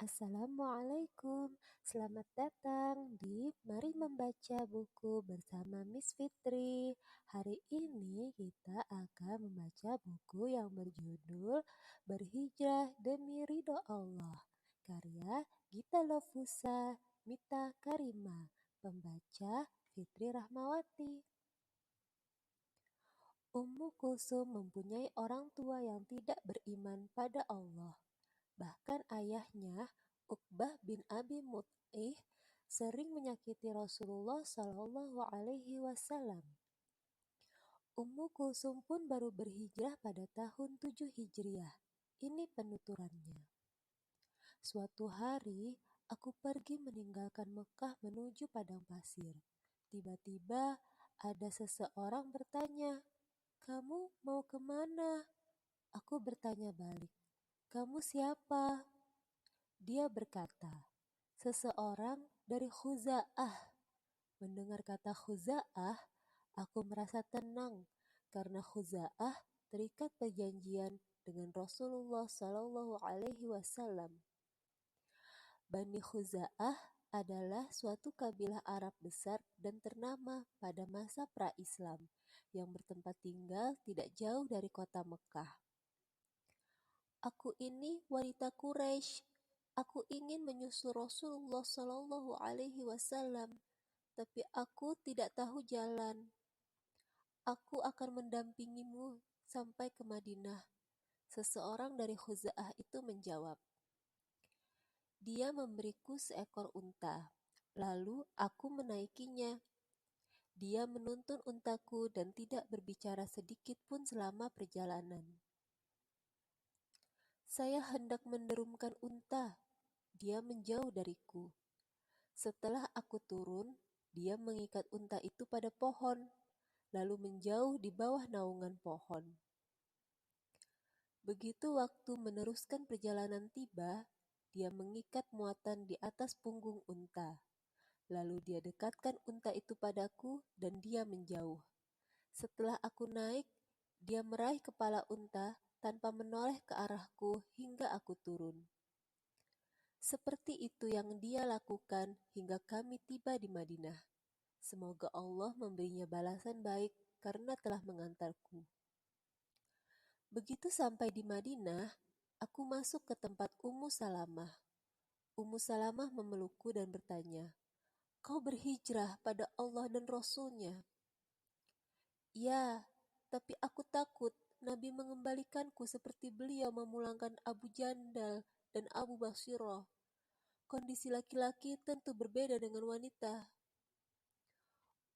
Assalamualaikum, selamat datang di Mari Membaca Buku bersama Miss Fitri. Hari ini kita akan membaca buku yang berjudul Berhijrah Demi Ridho Allah, karya Gita Lofusa Mita Karima, pembaca Fitri Rahmawati. Ummu Kulsum mempunyai orang tua yang tidak beriman pada Allah. Bahkan ayahnya, Uqbah bin Abi Mu'ih, sering menyakiti Rasulullah Shallallahu Alaihi Wasallam. Ummu Kulsum pun baru berhijrah pada tahun 7 Hijriah. Ini penuturannya. Suatu hari, aku pergi meninggalkan Mekah menuju padang pasir. Tiba-tiba ada seseorang bertanya, "Kamu mau kemana?" Aku bertanya balik, "Kamu siapa?" Dia berkata, "Seseorang dari Khuza'ah." Mendengar kata Khuza'ah, aku merasa tenang karena Khuza'ah terikat perjanjian dengan Rasulullah Shallallahu Alaihi Wasallam. Bani Khuza'ah adalah suatu kabilah Arab besar dan ternama pada masa pra-Islam yang bertempat tinggal tidak jauh dari kota Mekah. Aku ini wanita Quraisy. Aku ingin menyusul Rasulullah Shallallahu Alaihi Wasallam, tapi aku tidak tahu jalan. Aku akan mendampingimu sampai ke Madinah. Seseorang dari Khuza'ah itu menjawab. Dia memberiku seekor unta, lalu aku menaikinya. Dia menuntun untaku dan tidak berbicara sedikit pun selama perjalanan. Saya hendak menderumkan unta. Dia menjauh dariku. Setelah aku turun, dia mengikat unta itu pada pohon, lalu menjauh di bawah naungan pohon. Begitu waktu meneruskan perjalanan tiba, dia mengikat muatan di atas punggung unta. Lalu dia dekatkan unta itu padaku dan dia menjauh. Setelah aku naik, dia meraih kepala unta tanpa menoleh ke arahku hingga aku turun. Seperti itu yang dia lakukan hingga kami tiba di Madinah. Semoga Allah memberinya balasan baik karena telah mengantarku. Begitu sampai di Madinah, aku masuk ke tempat Ummu Salamah. Ummu Salamah memelukku dan bertanya, "Kau berhijrah pada Allah dan Rasul-Nya?" "Ya, tapi aku takut Nabi mengembalikanku seperti beliau memulangkan Abu Jandal dan Abu Basirah. Kondisi laki-laki tentu berbeda dengan wanita."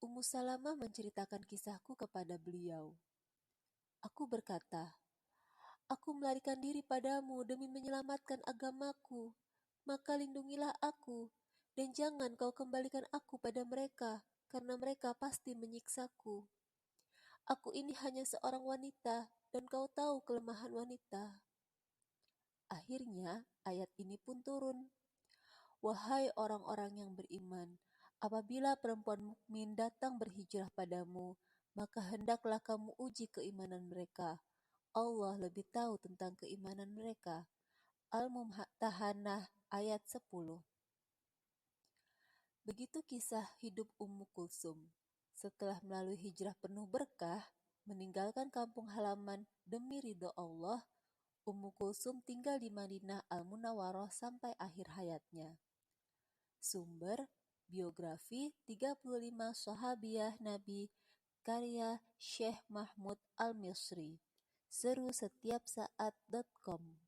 Ummu Salamah menceritakan kisahku kepada beliau. Aku berkata, "Aku melarikan diri padamu demi menyelamatkan agamaku, maka lindungilah aku, dan jangan kau kembalikan aku pada mereka, karena mereka pasti menyiksaku. Aku ini hanya seorang wanita, dan kau tahu kelemahan wanita." Akhirnya, ayat ini pun turun. "Wahai orang-orang yang beriman, apabila perempuan mukmin datang berhijrah padamu, maka hendaklah kamu uji keimanan mereka. Allah lebih tahu tentang keimanan mereka." Al-Mumtahanah ayat 10. Begitu kisah hidup Ummu Kulsum. Setelah melalui hijrah penuh berkah, meninggalkan kampung halaman demi ridho Allah, Ummu Kulsum tinggal di Madinah Al-Munawwarah sampai akhir hayatnya. Sumber biografi 35 Sahabiyah Nabi, karya Syekh Mahmud Al-Misri, serusetiapsaat.com.